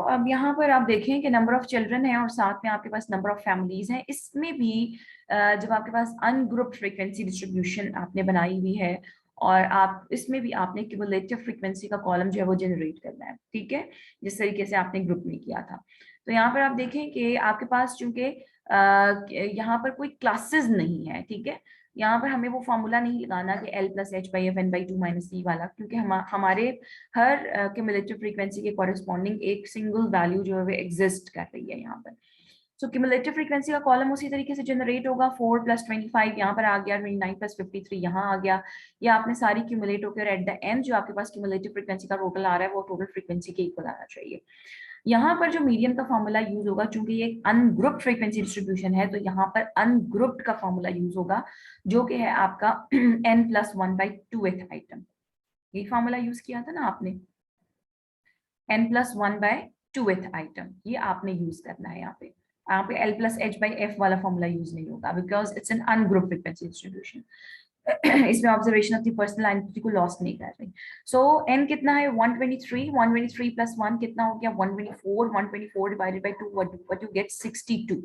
अब यहाँ पर आप देखें कि नंबर ऑफ चिल्ड्रन है और साथ में आपके पास नंबर ऑफ फैमिलीज हैं। इसमें भी जब आपके पास अनग्रुप्ड फ्रीक्वेंसी डिस्ट्रीब्यूशन आपने बनाई हुई है और आप इसमें भी आपने क्यूमुलेटिव फ्रीक्वेंसी का कॉलम जो है वो जनरेट करना है, ठीक है, जिस तरीके से आपने ग्रुप में किया था। तो यहाँ पर आप देखें कि आपके पास चूंकि यहाँ पर कोई क्लासेस नहीं है, ठीक है, यहाँ पर हमें वो फॉर्मूला नहीं लगाना कि L plus h by f n by two minus c वाला, क्योंकि हमारे हर क्यूमुलेटिव फ्रीक्वेंसी के कॉरेस्पॉन्डिंग एक सिंगल वैल्यू जो है वो एग्जिस्ट कर रही है यहाँ पर। सो क्यूमुलेटिव फ्रीक्वेंसी का कॉलम उसी तरीके से जनरेट होगा। 4 प्लस 25 यहाँ पर आ गया, 29 प्लस 53 यहाँ आ गया। ये आपने सारी क्यूमुलेट होकर एट द एंड जो आपके पास क्यूमुलेटिव फ्रीक्वेंसी का टोटल आ रहा है वो टोटल फ्रीक्वेंसी के इक्वल आना चाहिए। यहाँ पर जो मीडियन का फॉर्मूला यूज होगा, चूंकि ये अनग्रुप्ड फ्रीक्वेंसी डिस्ट्रीब्यूशन है, तो यहाँ पर अनग्रुप्ड का फॉर्मूला यूज होगा जो कि है आपका n plus one by two th item. यही फॉर्मूला यूज किया था ना आपने, n plus one by two th item, ये आपने यूज करना है यहाँ पे L plus h by F वाला फॉर्मूला यूज नहीं होगा because it's an ungrouped frequency distribution. इसमें ऑब्जर्वेशन अपनी पर्सनल आइडेंटिटी को लॉस नहीं कर रही। सो n कितना है 123, 123 प्लस 1 कितना हो गया 124, 124 divided by 2 what you get 62।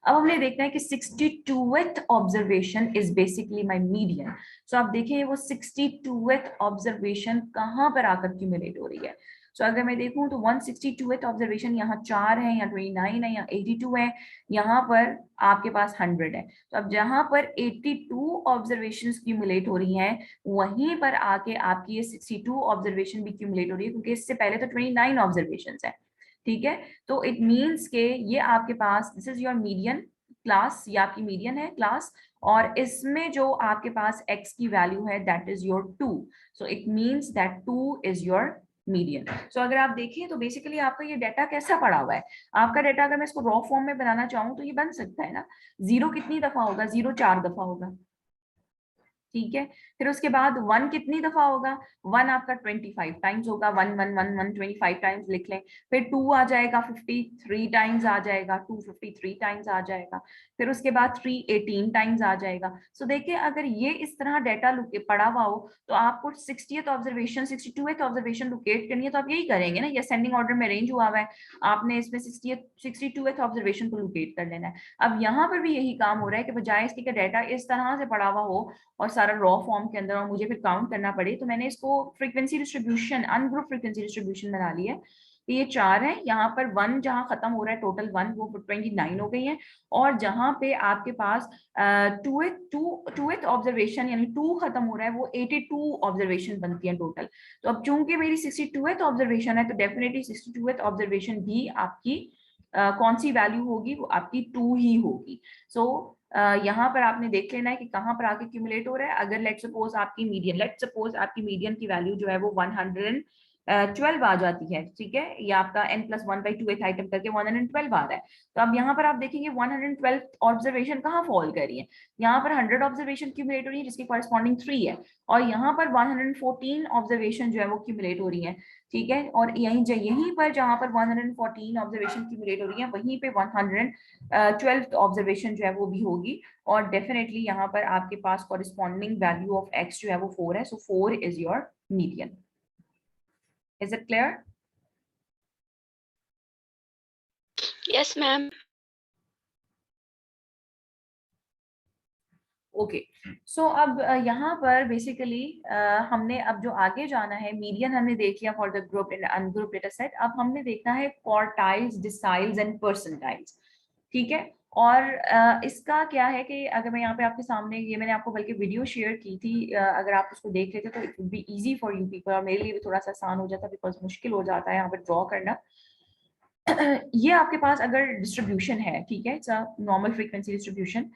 अब हमने देखना है कि 62th observation is basically my median. So आप देखें वो 62th ऑब्जर्वेशन कहाँ पर आकर क्यूमुलेट हो रही है। सो अगर मैं देखूं तो 162th ऑब्जर्वेशन यहाँ 4 है, यहाँ 29 है, यहाँ 82 है, यहाँ पर आपके पास 100 है। तो अब जहां पर 82 ऑब्जर्वेशंस क्यूमुलेट हो रही हैं वहीं पर आके आपकी ये 62 ऑब्जर्वेशन भी क्यूमुलेट हो रही है, क्योंकि इससे पहले तो 29 ऑब्जर्वेशंस है, ठीक है। तो इट मींस के ये आपके पास this is your median class, ये आपकी मीडियन है क्लास, और इसमें जो आपके पास x की वैल्यू है that is your 2। So it means that 2 is your median. So अगर आप देखें तो बेसिकली आपका ये डाटा कैसा पड़ा हुआ है। आपका डाटा अगर मैं इसको रॉ फॉर्म में बनाना चाहूँ तो ये बन सकता है ना। 0 कितनी दफा होगा, 0 4 दफा होगा, ठीक है। फिर उसके बाद 1 कितनी दफा होगा, 1 आपका 25 टाइम्स होगा, 1 1 1 1 25 टाइम्स लिख लें। फिर 2 आ जाएगा 53 टाइम्स आ जाएगा, 2 53 टाइम्स आ जाएगा। फिर उसके बाद 3 18 टाइम्स आ जाएगा। सो देखिए अगर ये इस तरह डाटा पड़ा हुआ हो तो आपको 60th observation 62th observation locate करनी है, तो आप यही करेंगे ना, ये असेंडिंग ऑर्डर में अरेंज हुआ हुआ है, आपने इसमें 62th ऑब्जर्वेशन को लोकेट कर लेना है। अब यहाँ पर भी यही काम हो रहा है कि बजाय इसके डाटा इस तरह से पड़ा हुआ हो और सारा रॉ फॉर्म के अंदर और मुझे फिर काउंट करना पड़े, तो मैंने इसको frequency distribution ungroup frequency distribution बना ली है। तो ये 4 है, यहाँ पर 1 जहां खत्म हो रहा है टोटल 1 वो 29 हो गई है, और जहां पे आपके पास टूथ ऑब्जर्वेशन यानी 2 खत्म हो रहा है वो 82 ऑब्जर्वेशन बनती है टोटल। तो अब चूंकि मेरी 62th ऑब्जर्वेशन है तो डेफिनेटली 62th ऑब्जर्वेशन भी आपकी कौन सी वैल्यू होगी, वो आपकी 2 ही होगी। सो यहाँ पर आपने देख लेना है कि कहाँ पर आके क्यूमुलेट हो रहा है। अगर लेट सपोज आपकी मीडियन की वैल्यू जो है वो 112 आ जाती है, ठीक है, ये आपका n plus one by two th item करके 112 आ रहा है। तो अब यहाँ पर आप देखेंगे 112 ऑब्जर्वेशन कहाँ फॉल कर रही है, यहाँ पर 100 ऑब्जर्वेशन क्यूमुलेट हो रही है जिसकी कॉरेस्पॉन्डिंग 3 है, और यहाँ पर 114 ऑब्जर्वेशन जो है वो क्यूमुलेट हो रही है, ठीक है। और यहीं पर जहां पर 114 ऑब्जर्वेशन क्यूमुलेट हो रही है वहीं पे 112 ऑब्जर्वेशन जो है वो भी होगी, और डेफिनेटली यहाँ पर आपके पास कॉरेस्पॉन्डिंग वैल्यू ऑफ x जो है वो 4 है। So 4 is your median. Is it clear? Yes ma'am. Okay. So अब यहाँ पर बेसिकली हमने अब जो आगे जाना है, मीडियन हमने देख लिया for the group and ungroup data set. अब हमने देखना है क्वार्टाइल्स, डिसाइल्स एंड परसेंटाइल्स, ठीक है। और इसका क्या है कि अगर मैं यहाँ पे आपके सामने, ये मैंने आपको बल्कि वीडियो शेयर की थी, अगर आप उसको देख लेते तो it would be easy for you people, और मेरे लिए भी थोड़ा सा आसान हो जाता बिकॉज मुश्किल हो जाता है यहाँ पर ड्रॉ करना। ये आपके पास अगर डिस्ट्रीब्यूशन है, ठीक है, it's a normal frequency distribution.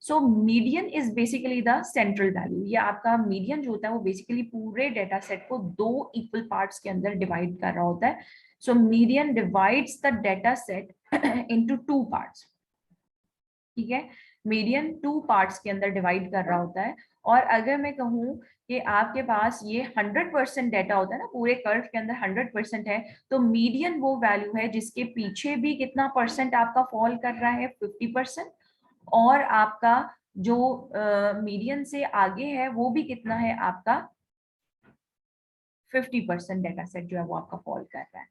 So median is basically the central value. ये आपका मीडियन जो होता है वो बेसिकली पूरे डेटा सेट को 2 इक्वल पार्ट्स के अंदर डिवाइड कर रहा होता है। So median divides the data set into 2 parts, ठीक है। मीडियन 2 पार्ट्स के अंदर डिवाइड कर रहा होता है। और अगर मैं कहूँ कि आपके पास ये 100% डाटा होता है ना, पूरे कर्व के अंदर 100% है, तो मीडियन वो वैल्यू है जिसके पीछे भी कितना परसेंट आपका फॉल कर रहा है, 50%, और आपका जो मीडियन से आगे है वो भी कितना है आपका 50% डाटा सेट जो है वो आपका फॉल कर रहा है,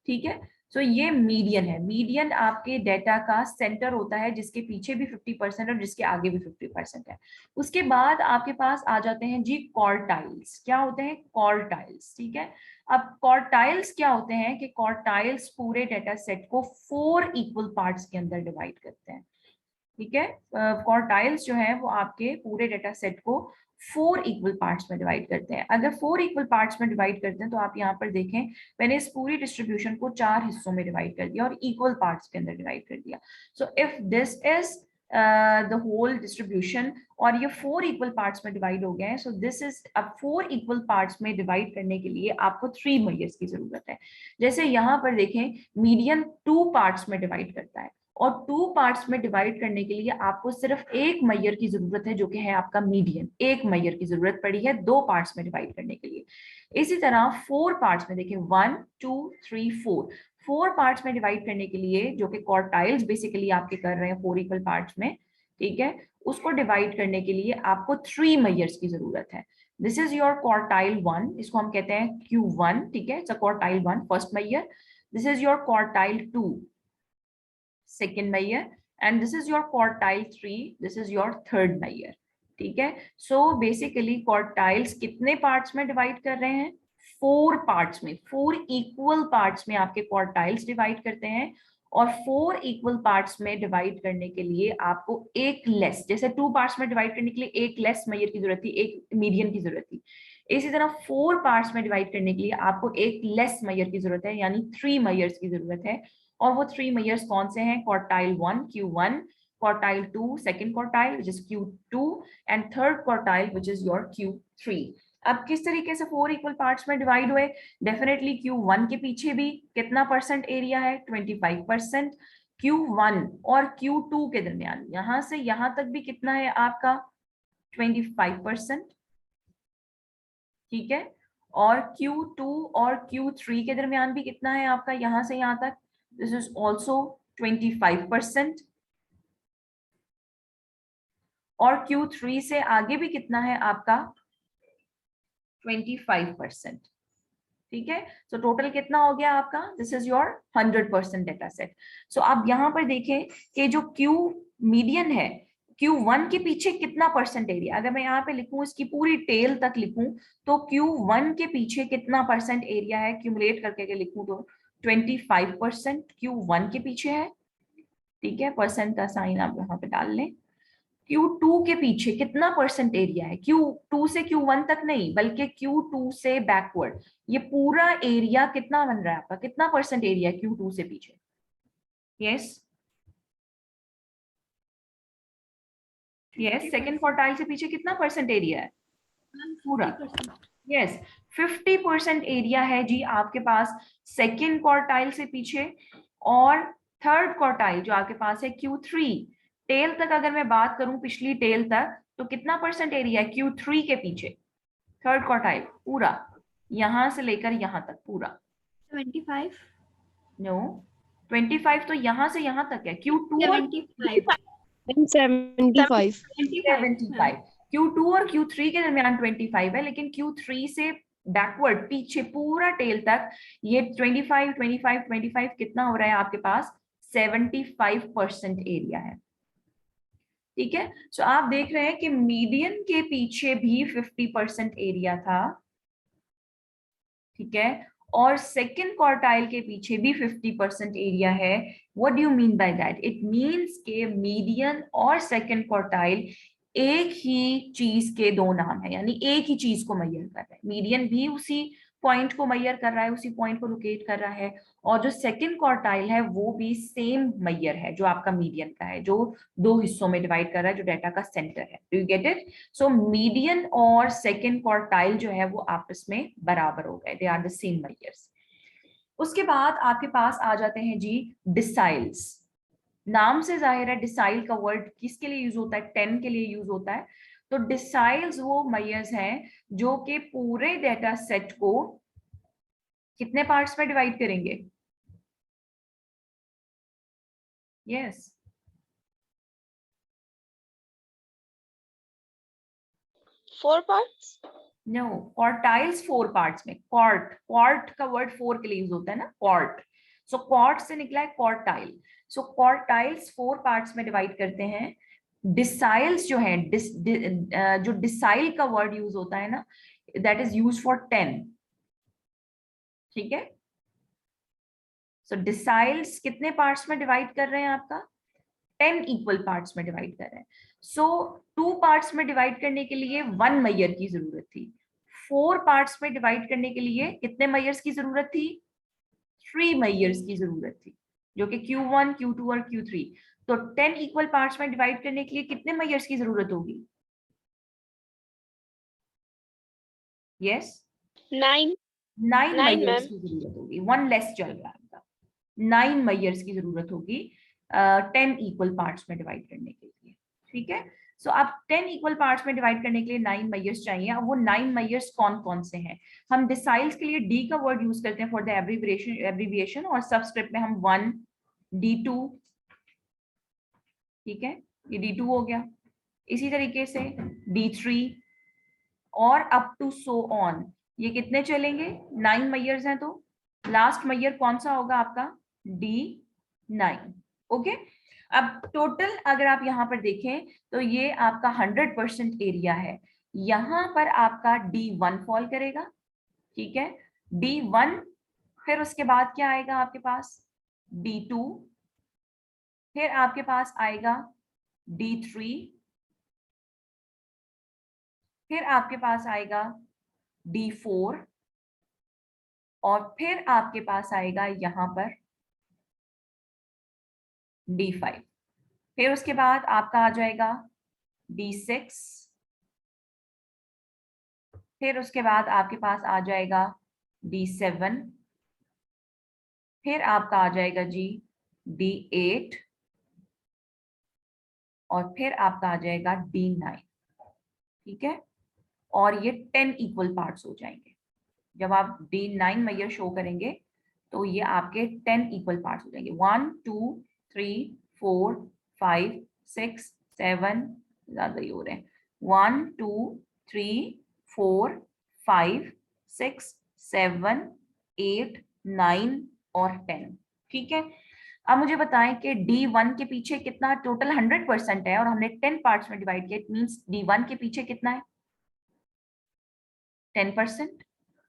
ठीक है। सो ये मीडियन है। मीडियन आपके डेटा का सेंटर होता है, जिसके पीछे भी 50% और जिसके आगे भी 50% है। उसके बाद आपके पास आ जाते हैं जी क्वार्टाइल्स। क्या होते हैं? क्वार्टाइल्स, ठीक है। अब क्वार्टाइल्स क्या होते हैं कि क्वार्टाइल्स पूरे डेटा सेट को 4 इक्वल पार्ट्स के अंदर डिवाइड करते हैं, ठीक है। क्वार्टाइल्स जो है वो आपके पूरे डेटा सेट को 4 इक्वल पार्ट्स में डिवाइड करते हैं। अगर 4 इक्वल पार्ट्स में डिवाइड करते हैं तो आप यहाँ पर देखें, मैंने इस पूरी डिस्ट्रीब्यूशन को 4 हिस्सों में डिवाइड कर दिया और इक्वल पार्ट्स के अंदर डिवाइड कर दिया। So if this is the whole distribution और ये 4 इक्वल पार्ट्स में डिवाइड हो गए हैं, सो दिस इज, अब 4 इक्वल पार्ट्स में डिवाइड करने के लिए आपको 3 मेजर्स की जरूरत है। जैसे यहाँ पर देखें, मीडियन 2 पार्ट्स में डिवाइड करता है और 2 पार्ट्स में डिवाइड करने के लिए आपको सिर्फ एक मैयर की जरूरत है, जो कि है आपका मीडियन। एक मैयर की जरूरत पड़ी है 2 पार्ट्स में डिवाइड करने के लिए। इसी तरह 4 पार्ट्स में देखिए 1 2 3 4 पार्ट्स में डिवाइड करने के लिए, जो कि क्वार्टाइल्स बेसिकली आपके कर रहे हैं 4 इक्वल पार्ट्स में, ठीक है, उसको डिवाइड करने के लिए आपको 3 मैयर्स की जरूरत है। दिस इज योर क्वार्टाइल 1, इसको हम कहते हैं Q1, ठीक है, quartile 1 first mayor. This is your quartile 2 second mayor, and this is your quartile 3, this is your third mayor, ठीक है। सो बेसिकली क्वार्टाइल्स कितने पार्ट्स में डिवाइड कर रहे हैं? 4 पार्ट्स में, 4 इक्वल पार्ट्स में आपके क्वार्टाइल्स डिवाइड करते हैं। और 4 इक्वल पार्ट्स में डिवाइड करने के लिए आपको एक लेस, जैसे 2 पार्ट्स में डिवाइड करने के लिए एक लेस मैयर की जरूरत थी, एक मीडियन की जरूरत थी, इसी तरह 4 पार्ट्स में डिवाइड करने के लिए आपको एक लेस मैयर की जरूरत है, यानी 3 मैयर्स की जरूरत है। और वो 3 मेजर्स कौन से हैं? Quartile 1 Q1, quartile 2 second quartile which is Q2, and third quartile which is your Q3। अब किस तरीके से 4 इक्वल पार्ट्स में डिवाइड हुए? डेफिनेटली Q1 के पीछे भी कितना परसेंट एरिया है? 25%। Q1 और Q2 के दरमियान यहां से यहां तक भी कितना है आपका? 25%, ठीक है। और Q2 और Q3 के दरमियान भी कितना है आपका? यहां से यहां तक, दिस इज ऑल्सो 25%। और Q3 से आगे भी कितना है आपका? 25%, ठीक है। सो टोटल कितना हो गया आपका? This is your 100% data set. So आप यहां पर देखें कि जो Q मीडियन है, Q1 के पीछे कितना परसेंट एरिया, अगर मैं यहाँ पे लिखूं इसकी पूरी टेल तक लिखूं, तो Q1 के पीछे कितना परसेंट एरिया है, क्यूमुलेट करके अगर लिखूं तो 25% Q1 के पीछे है, ठीक है। परसेंट का साइन आप यहाँ पे डाल लें। Q2 के पीछे कितना परसेंट एरिया है? Q2 से Q1 तक नहीं, बल्कि Q2 से बैकवर्ड, ये पूरा एरिया कितना बन रहा है आपका? कितना परसेंट एरिया है Q2 से पीछे? यस यस, सेकेंड क्वार्टाइल से पीछे कितना परसेंट एरिया है पूरा? यस, 50% एरिया है जी आपके पास सेकेंड क्वार्टाइल से पीछे। और थर्ड क्वार्टाइल जो आपके पास है Q3 टेल तक, अगर मैं बात करूं पिछली टेल तक, तो कितना परसेंट एरिया है Q3 के पीछे? थर्ड क्वार्टाइल पूरा, यहां से लेकर यहां तक पूरा। 25 नो, 25 तो यहां से यहां तक है। Q2 और 75 75 75, Q2 और Q3 के दरमियान 25 है, लेकिन Q3 से बैकवर्ड पीछे पूरा टेल तक ये 25 25 25 कितना हो रहा है आपके पास? 75% एरिया है, ठीक है। सो आप देख रहे हैं कि मीडियन के पीछे भी 50% एरिया था, ठीक है, और सेकेंड क्वार्टाइल के पीछे भी 50% एरिया है। What do you mean by that? It means के मीडियन और सेकेंड क्वार्टाइल एक ही चीज के दो नाम है, यानी एक ही चीज को मैयर कर रहा है। मीडियन भी उसी पॉइंट को मैयर कर रहा है, उसी पॉइंट को लोकेट कर रहा है, और जो सेकेंड क्वार्टाइल है वो भी सेम मैयर है जो आपका मीडियन का है, जो दो हिस्सों में डिवाइड कर रहा है, जो डाटा का सेंटर है। Do you get it? So median और सेकेंड क्वार्टाइल जो है वो आपस में बराबर हो गए, they are the same measures. उसके बाद आपके पास आ जाते हैं जी डिसाइल्स। नाम से जाहिर है डिसाइल का वर्ड किसके लिए यूज होता है? 10 के लिए यूज होता है। तो डिसाइल्स वो मैयर्स हैं जो कि पूरे डेटा सेट को कितने पार्ट्स में डिवाइड करेंगे? Yes, 4 parts? No, quartiles 4 parts में। क्वार्ट, क्वार्ट का वर्ड 4 के लिए यूज होता है ना, क्वार्ट। सो क्वार्ट से निकला है क्वार्टाइल। सो क्वार्टाइल्स 4 पार्ट्स में डिवाइड करते हैं। डिसाइल्स जो है, जो डिसाइल का वर्ड यूज होता है ना, दैट इज यूज फॉर 10। ठीक है, सो डिसाइल्स कितने पार्ट्स में डिवाइड कर रहे हैं आपका? 10 इक्वल पार्ट्स में डिवाइड कर रहे हैं। सो 2 पार्ट्स में डिवाइड करने के लिए 1 मैयर की जरूरत थी। 4 पार्ट्स में डिवाइड करने के लिए कितने मैयर्स की जरूरत थी? 3 मैयर्स की जरूरत थी, जो कि Q1, Q2 और Q3। तो 10 इक्वल पार्ट्स में डिवाइड करने के लिए कितने मैयर्स की जरूरत होगी? Yes, 9 9 9 measures ma'am. की जरूरत होगी। 1 लेस चल रहा है, 9 मैयर्स की जरूरत होगी 10 इक्वल पार्ट्स में डिवाइड करने के लिए। ठीक है, सो अब 10 इक्वल पार्ट्स में डिवाइड करने के लिए 9 मैयर्स चाहिए। अब वो 9 मैयर्स कौन कौन से हैं? हम डिसाइल्स के लिए डी का वर्ड यूज करते हैं फॉर द एब्रीविएशन, और सबस्क्रिप्ट में हम 1, D2। ठीक है, ये D2 हो गया। इसी तरीके से D3 और अप टू सो ऑन, ये कितने चलेंगे? 9 मैयर्स हैं, तो लास्ट मैयर कौन सा होगा आपका? D9। ओके, अब टोटल अगर आप यहाँ पर देखें तो ये आपका 100% एरिया है। यहाँ पर आपका D1 फॉल करेगा। ठीक है, D1, फिर उसके बाद क्या आएगा आपके पास? D2, फिर आपके पास आएगा D3, फिर आपके पास आएगा D4, और फिर आपके पास आएगा यहाँ पर D5। फिर उसके बाद आपका आ जाएगा D6, फिर उसके बाद आपके पास आ जाएगा D7, फिर आपका आ जाएगा जी D8, और फिर आपका आ जाएगा D9। ठीक है, और ये 10 इक्वल पार्ट्स हो जाएंगे। जब आप D9 मैयर शो करेंगे तो ये आपके 10 इक्वल पार्ट्स हो जाएंगे। 1 2 3 4 5 6 7, ज्यादा ही हो रहे हैं। 1 2 3 4 5 6 7 8 9 और 10। ठीक है, अब मुझे बताएं कि D1 के पीछे कितना? टोटल 100% है और हमने 10 पार्ट्स में डिवाइड किया। इट मींस D1 के पीछे कितना है? 10%।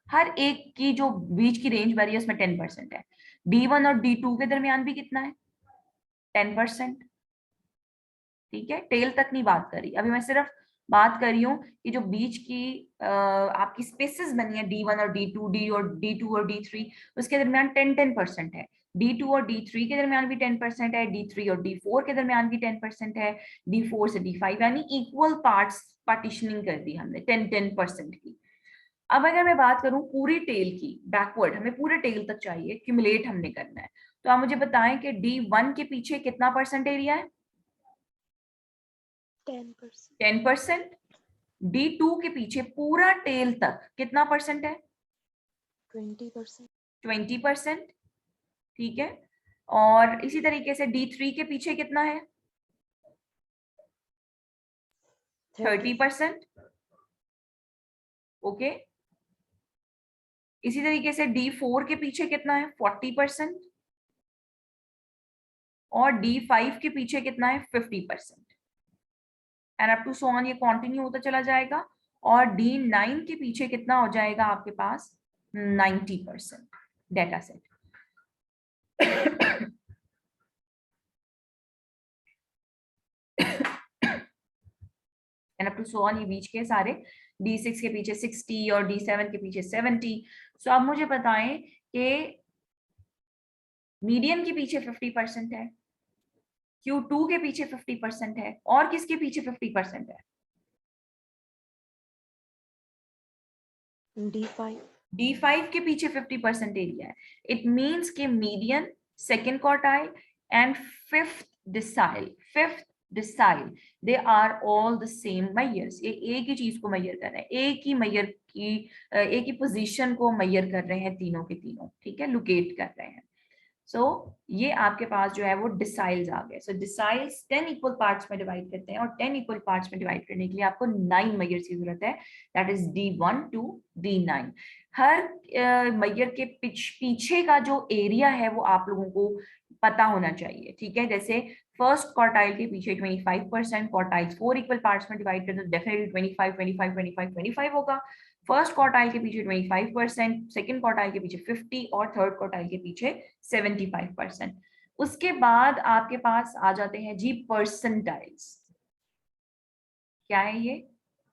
हर एक की जो बीच की रेंज बनी है उसमें 10% है। D1 और D2 के दरमियान भी कितना है? 10%। ठीक है, टेल तक नहीं बात करी अभी, मैं सिर्फ बात कर रही हूँ कि जो बीच की आपकी स्पेसेस बनी है D1 और D2, D और D3, उसके दरमियान 10% है। D2 और D3 के दरमियान भी 10% है, D3 और D4 के दरमियान भी 10% है, D4 से D5, यानी इक्वल पार्ट्स पार्टीशनिंग कर दी हमने 10% की। अब अगर मैं बात करूं पूरी टेल की, बैकवर्ड, हमें पूरे टेल तक चाहिए, क्यूमुलेट हमने करना है, तो आप मुझे बताएं कि D1 के पीछे कितना परसेंट एरिया है? 10%। 10%। D2 के पीछे पूरा टेल तक कितना परसेंट है? 20%। 20%। ठीक है, और इसी तरीके से D3 के पीछे कितना है? 30%। ओके, इसी तरीके से D4 के पीछे कितना है? 40%। और D5 के पीछे कितना है? 50%। And up to so on, ये कंटिन्यू होता चला जाएगा। और D9 के पीछे कितना हो जाएगा आपके पास? 90% data set. And up to so on, ये बीच के सारे D6 के पीछे 60 और D7 के पीछे 70। सो अब मुझे बताएं कि मीडियन के पीछे 50% है, Q2 के पीछे 50% है, और किसके पीछे 50% है? D5। D5 के पीछे 50% एरिया है। इट मींस कि median, second quartile and fifth decile they are all the same measures. ये एक ही चीज को मैयर कर रहे हैं, एक ही मैयर की एक ही पोजीशन को मैयर कर रहे हैं, तीनों के तीनों। ठीक है, लोकेट कर रहे हैं। सो ये आपके पास जो है वो डिसाइल्स आ गए। सो डिसाइल्स 10 इक्वल पार्ट्स में डिवाइड करते हैं, और 10 इक्वल पार्ट्स में डिवाइड करने के लिए आपको 9 मेजर्स की जरूरत है, that is D1 to D9। हर मेजर के पीछे का जो एरिया है वो आप लोगों को पता होना चाहिए, ठीक है। जैसे फर्स्ट क्वार्टाइल के पीछे 25%, क्वार्टाइल्स 4 इक्वल पार्ट्स में डिवाइड करते हैं तो डेफिनेटली 25 25 25 25 होगा। फर्स्ट क्वार्टाइल के पीछे 25%, सेकंड क्वार्टाइल के पीछे 50 और थर्ड क्वार्टाइल के पीछे 75%। उसके बाद आपके पास आ जाते हैं जी परसेंटाइल्स। क्या है ये?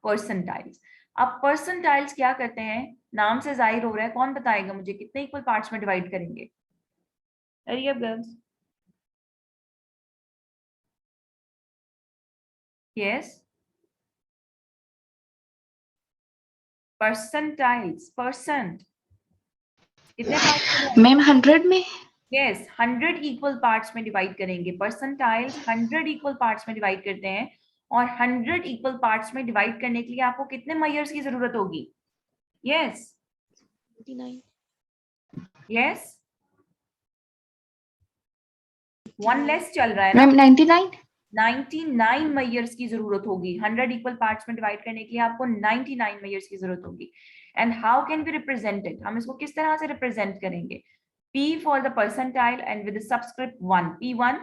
परसेंटाइल्स। अब परसेंटाइल्स क्या करते हैं, नाम से जाहिर हो रहा है, कौन बताएगा मुझे कितने इक्वल पार्ट्स में डिवाइड करेंगे? Hurry up girls. Yes, percentiles, percent कितने पार्ट्स में? मैम 100 में। यस, 100 इक्वल पार्ट्स में डिवाइड करेंगे। परसेंटाइल्स 100 इक्वल पार्ट्स में डिवाइड करते हैं, और 100 इक्वल पार्ट्स में डिवाइड करने के लिए आपको कितने मेजर्स की जरूरत होगी? यस 29 यस, वन लेस चल रहा है ना। मैम 99। 99 मेजर्स की जरूरत होगी। 100 इक्वल पार्ट्स में डिवाइड करने के लिए आपको 99 मेजर्स की जरूरत होगी। And how can be represented, हम इसको किस तरह से रिप्रेजेंट करेंगे? P for the percentile and with the subscript 1, P1,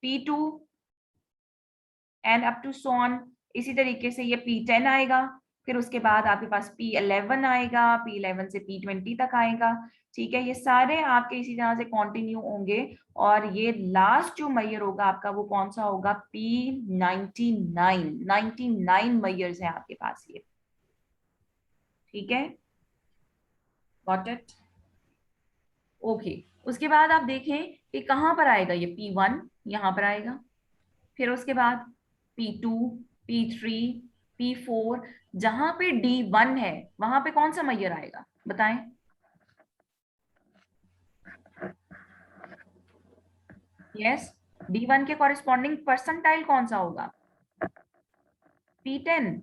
P2 and up to so on। इसी तरीके से ये P10 आएगा, फिर उसके बाद आपके पास P11 आएगा, P11 से P20 तक आएगा, ठीक है। ये सारे आपके इसी तरह से कंटिन्यू होंगे, और ये लास्ट जो मेजर होगा आपका वो कौन सा होगा? P99। 99 मेजर्स है आपके पास ये, ठीक है। Got it? ओके। उसके बाद आप देखें कि कहां पर आएगा ये P1, यहां पर आएगा, फिर उसके बाद P2, P3, P4, जहां पे D1 है वहां पे कौन सा मेजर आएगा बताएं? यस, D1 के कॉरेस्पॉन्डिंग परसेंटाइल कौन सा होगा? P10,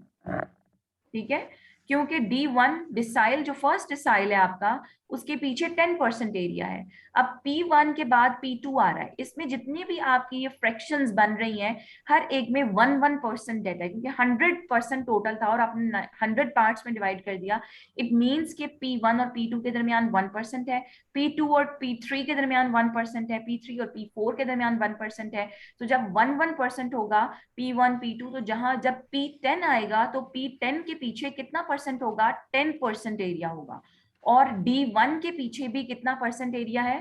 ठीक है, क्योंकि D1 डिसाइल जो फर्स्ट डिसाइल है आपका, उसके पीछे 10% एरिया है। अब P1 के बाद P2 आ रहा है, इसमें जितनी भी आपकी ये फ्रैक्शंस बन रही हैं हर एक में 1% डेटा है, क्योंकि 100% टोटल था और आपने 100 पार्ट्स में डिवाइड कर दिया। इट मींस कि P1 और P2 के दरमियान 1% है, P2 और P3 के दरमियान 1% है, P3 और P4 के दरमियान 1% है। तो जब 1% होगा P1 P2, तो जहां जब P10 आएगा तो P10 के पीछे कितना परसेंट होगा? 10% एरिया होगा। और D1 के पीछे भी कितना परसेंट एरिया है?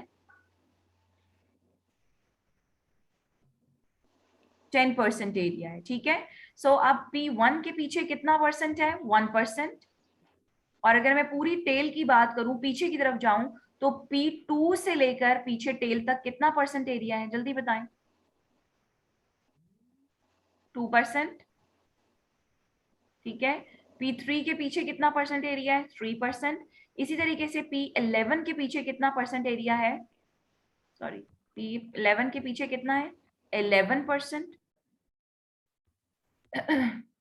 10% एरिया है, ठीक है। सो अब P1 के पीछे कितना परसेंट है? 1%। और अगर मैं पूरी टेल की बात करूं, पीछे की तरफ जाऊं, तो P2 से लेकर पीछे टेल तक कितना परसेंट एरिया है? जल्दी बताएं। 2%, ठीक है। P3 के पीछे कितना परसेंट एरिया है? 3%। इसी तरीके से P11 के पीछे कितना परसेंट एरिया है? सॉरी, P11 के पीछे कितना है? 11%।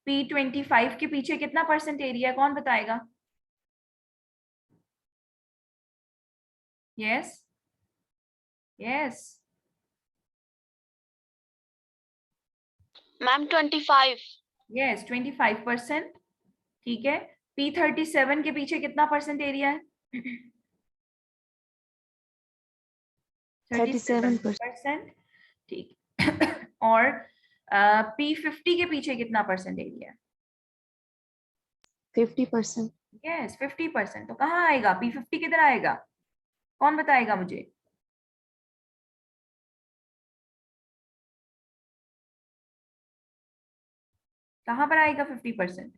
P25 के पीछे कितना परसेंट एरिया है? कौन बताएगा? यस यस मैम 25 यस, 25%, ठीक है। P37 के पीछे कितना परसेंट एरिया है? 37%, ठीक। और P50 के पीछे कितना परसेंट एरिया है? 50%. यस, 50%। तो कहाँ आएगा P50? किधर आएगा? कौन बताएगा मुझे? कहाँ पर आएगा 50%?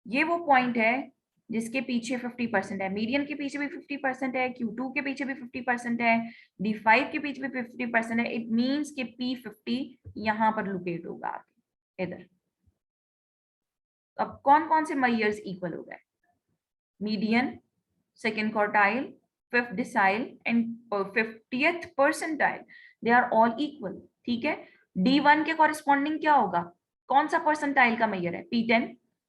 ये वो पॉइंट है जिसके पीछे 50% है। मीडियन के पीछे भी 50% है, Q2 के पीछे भी 50% है, D5 के पीछे भी 50% है। इट मींस कि P50 यहाँ पर लोकेट होगा आपके इधर। अब कौन कौन से मेजर्स इक्वल हो गए? Median, second quartile, fifth decile and 50th percentile, they are all equal, ठीक है। D1 के कॉरेस्पॉन्डिंग क्या होगा? कौन सा परसेंटाइल का मेजर है? P10।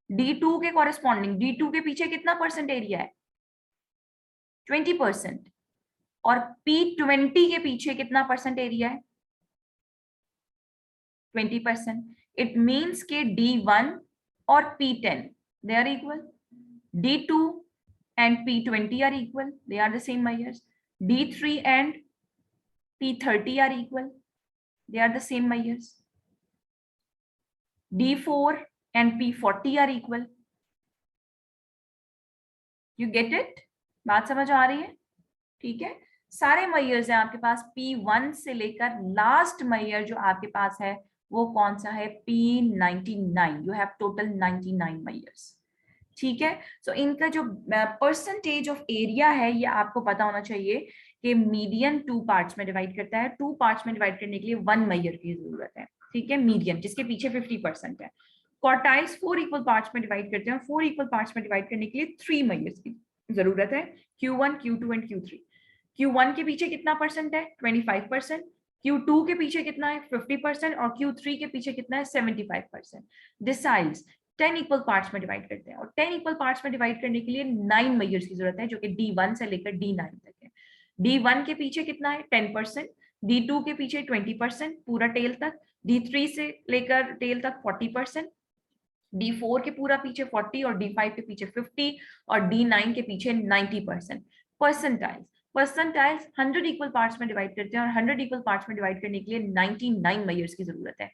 D2 के कॉरेस्पॉन्डिंग, D2 के पीछे कितना परसेंट एरिया है? 20%। और P20 के पीछे कितना परसेंट एरिया है? 20%. It means कि D1 और P10 they are equal. D2 and P20 are equal. They are the same Meyers. D3 and P30 are equal. They are the same Meyers. D4 and P40 are equal. You get it? बात समझ आ रही है? ठीक है, सारे measures हैं आपके पास. P1 से लेकर लास्ट मैयर जो आपके पास है वो कौन सा है? P99. You have total 99 measures. ठीक है, सो इनका जो परसेंटेज ऑफ एरिया है ये आपको पता होना चाहिए कि मीडियन 2 पार्ट्स में डिवाइड करता है. 2 पार्ट्स में डिवाइड करने के लिए 1 मैयर की जरूरत है. ठीक है, मीडियन जिसके पीछे 50% है. क्वार्टाइल्स 4 इक्वल पार्ट्स में डिवाइड करते हैं. 4 इक्वल पार्ट्स में डिवाइड करने के लिए 3 मैयर्स की जरूरत है. Q1, Q2 and Q3. Q1 के पीछे कितना परसेंट है? 25%. Q2 के पीछे कितना है? 50%. और Q3 के पीछे कितना है? 75%. डिसाइल्स 10 इक्वल पार्ट्स में डिवाइड करते हैं और 10 इक्वल पार्ट्स में डिवाइड करने के लिए 9 मैयर्स की जरूरत है जो कि D1 से लेकर D9 तक है. D1 के पीछे कितना है? 10%. D2 के पीछे 20% पूरा टेल तक. D3 से लेकर टेल तक 40%. D4 के पूरा पीछे 40 और D5 के पीछे 50 और D9 के पीछे 90%. परसेंटाइल्स 100 इक्वल पार्ट्स में डिवाइड करते हैं और 100 इक्वल पार्ट्स में डिवाइड करने के लिए 99 मैयर्स की जरूरत है.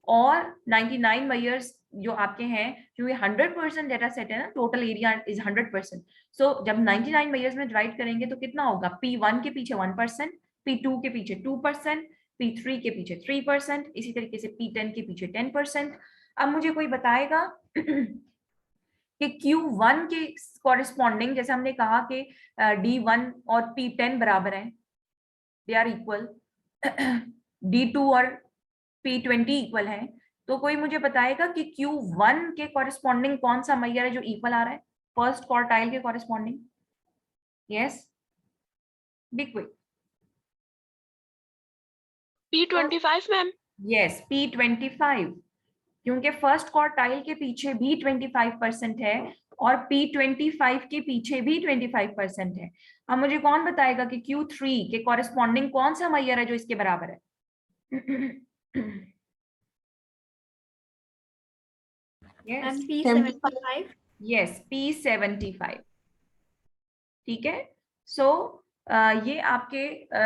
और 99 मैयर्स जो आपके हैं, क्योंकि 100% डेटा सेट है ना, टोटल एरिया इज 100%. सो जब 99 मैयर्स में डिवाइड करेंगे तो कितना होगा? P1 के पीछे 1%, P2 के पीछे 2%, P3 के पीछे 3%, इसी तरीके से P10 के पीछे 10%. अब मुझे कोई बताएगा कि Q1 के कॉरेस्पॉन्डिंग, जैसे हमने कहा कि D1 और P10 बराबर हैं, दे आर इक्वल. D2 और P20 इक्वल है. तो कोई मुझे बताएगा कि Q1 के कॉरेस्पॉन्डिंग कौन सा मैयर है जो इक्वल आ रहा है फर्स्ट क्वार्टाइल के corresponding? Yes, be quick. P25 ma'am. Yes, P25, क्योंकि फर्स्ट क्वार्टाइल के पीछे भी 25% है और P25 के पीछे भी 25% है. अब मुझे कौन बताएगा कि Q3 के कॉरेस्पॉन्डिंग कौन सा मैयर है जो इसके बराबर है? Yes. P75. Yes, P75. ठीक है, सो ये आपके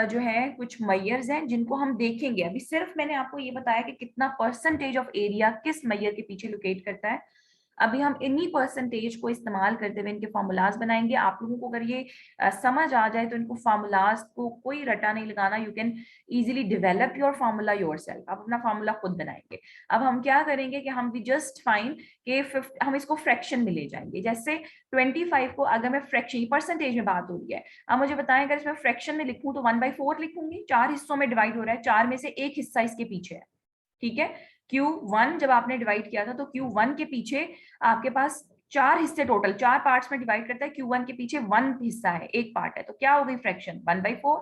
जो है कुछ मैयर्स हैं जिनको हम देखेंगे. अभी सिर्फ मैंने आपको ये बताया कि कितना परसेंटेज ऑफ एरिया किस मैयर के पीछे लोकेट करता है. अभी हम इन्हीं परसेंटेज को इस्तेमाल करते हुए इनके फॉर्मूलाज बनाएंगे. आप लोगों को अगर ये समझ आ जाए तो इनको फॉर्मूलाज को कोई रटा नहीं लगाना. You can easily develop your formula yourself. आप अपना फॉर्मूला खुद बनाएंगे. अब हम क्या करेंगे कि हम भी जस्ट फाइन कि हम इसको फ्रैक्शन में ले जाएंगे. जैसे 25 को अगर मैं फ्रैक्शन, परसेंटेज में बात हो रही है, अब मुझे बताएं अगर इसमें फ्रैक्शन में लिखूं तो 1/4 लिखूंगी. 4 हिस्सों में डिवाइड हो रहा है, 4 में से एक हिस्सा इसके पीछे है. ठीक है, Q1 जब आपने डिवाइड किया था तो Q1 के पीछे आपके पास 4 हिस्से, टोटल 4 पार्ट्स में डिवाइड करता है. Q1 के पीछे 1 हिस्सा है, एक पार्ट है, तो क्या हो गई फ्रैक्शन? 1/4.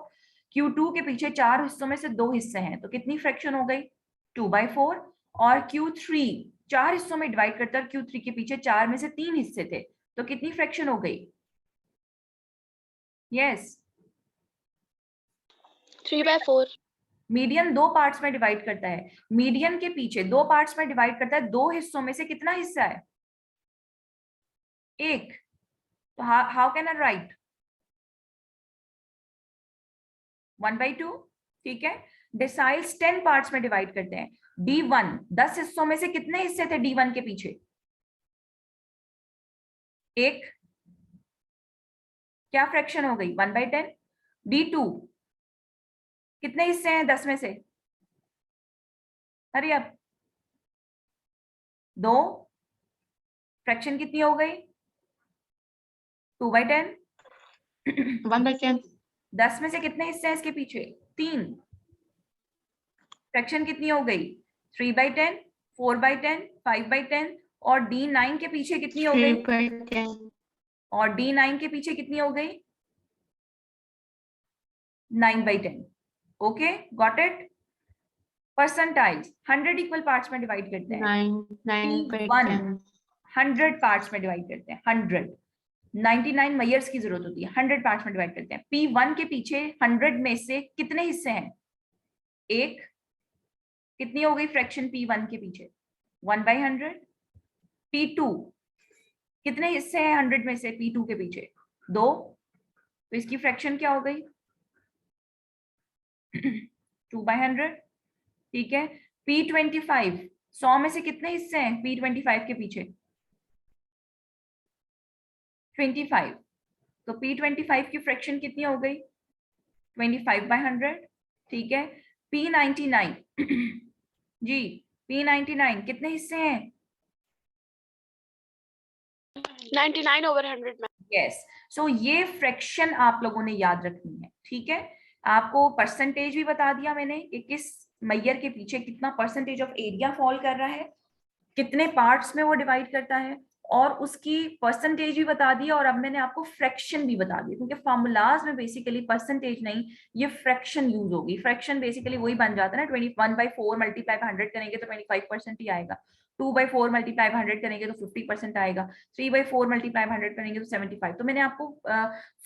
Q2 के पीछे 4 हिस्सों में से 2 हिस्से हैं, तो कितनी फ्रैक्शन हो गई? 2/4. और Q3 4 हिस्सों में डिवाइड करता है. Q3 के पीछे 4 में से 3 हिस्से थे, तो कितनी फ्रैक्शन हो गई? यस, 3/4. मीडियन 2 पार्ट्स में डिवाइड करता है. मीडियन के पीछे 2 पार्ट्स में डिवाइड करता है, 2 हिस्सों में से कितना हिस्सा है? 1. तो हाउ कैन आई राइट? 1/2. ठीक है, डिसाइल्स 10 पार्ट्स में डिवाइड करते हैं. D1 10 हिस्सों में से कितने हिस्से थे D1 के पीछे? 1. क्या फ्रैक्शन हो गई? 1/10. D2 कितने हिस्से हैं 10 में से? अरे अब 2. फ्रैक्शन कितनी हो गई? 2/10. 1/10. 10 में से कितने हिस्से हैं इसके पीछे? 3. फ्रैक्शन कितनी हो गई? 3/10, 4/10, 5/10. और D9 के पीछे कितनी हो गई? 3/10. और D9 के पीछे कितनी हो गई? 9/10. Okay, got it. Percentiles 100 equal parts में डिवाइड करते हैं. 9/10. 100 पार्ट्स में डिवाइड करते हैं. 100. 99 मैयर्स की जरूरत होती है, 100 पार्ट्स में डिवाइड करते हैं। P1 के पीछे 100 में से कितने हिस्से हैं? एक। कितनी हो गई फ्रैक्शन P1 के पीछे? 1/100। P2 कितने हिस्से हैं 100 में से P2 के पीछे? 2। तो इसकी फ्रैक्शन क्या हो गई? 2/100। ठीक है। P25 100 में से कितने हिस्से हैं P25 के पीछे? 25। तो P25 की फ्रैक्शन कितनी हो गई? 25/100। ठीक है। P99 जी, P99 कितने हिस्से हैं? 99/100 मैम। यस। सो ये फ्रैक्शन आप लोगों ने याद रखनी है। ठीक है। आपको परसेंटेज भी बता दिया मैंने कि किस मैयर के पीछे कितना परसेंटेज ऑफ एरिया फॉल कर रहा है, कितने पार्ट्स में वो डिवाइड करता है, और उसकी परसेंटेज भी बता दिया। और अब मैंने आपको फ्रैक्शन भी बता दिया, क्योंकि फॉर्मूलाज में बेसिकली परसेंटेज नहीं, ये फ्रैक्शन यूज होगी। फ्रैक्शन बेसिकली वही बन जाता है ना, 21/4 मल्टीप्लाई 100 करेंगे तो 25% ही आएगा। 2/4 मल्टीप्लाई 100 करेंगे तो 50% आएगा। 3/4 मल्टीप्लाई 100 करेंगे तो 75। तो मैंने आपको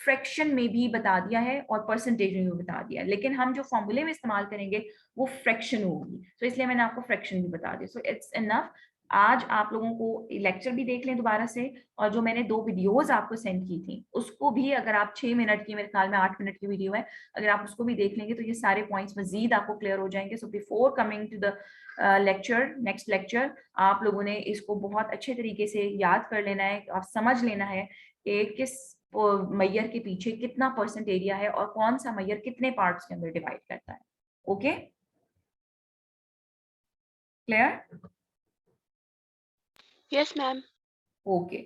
फ्रैक्शन में भी बता दिया है और परसेंटेज में भी बता दिया है, लेकिन हम जो फॉर्मूले में इस्तेमाल करेंगे वो फ्रैक्शन होगी। तो इसलिए मैंने आपको फ्रैक्शन भी बता दिया। So it's enough. आज आप लोगों को लेक्चर भी देख लें दोबारा से, और जो मैंने 2 वीडियोस आपको सेंड की थी उसको भी, अगर आप 6 मिनट की, मेरे ख्याल में 8 मिनट की वीडियो है, अगर आप उसको भी देख लेंगे तो ये सारे पॉइंट्स मजीद आपको क्लियर हो जाएंगे। So before coming to the lecture, next lecture, आप लोगों ने इसको बहुत अच्छे तरीके से याद कर लेना है। आप समझ लेना है कि किस मैयर के पीछे कितना परसेंट एरिया है और कौन सा मैयर कितने पार्ट्स के अंदर डिवाइड करता है। Okay, clear? Yes ma'am. Okay.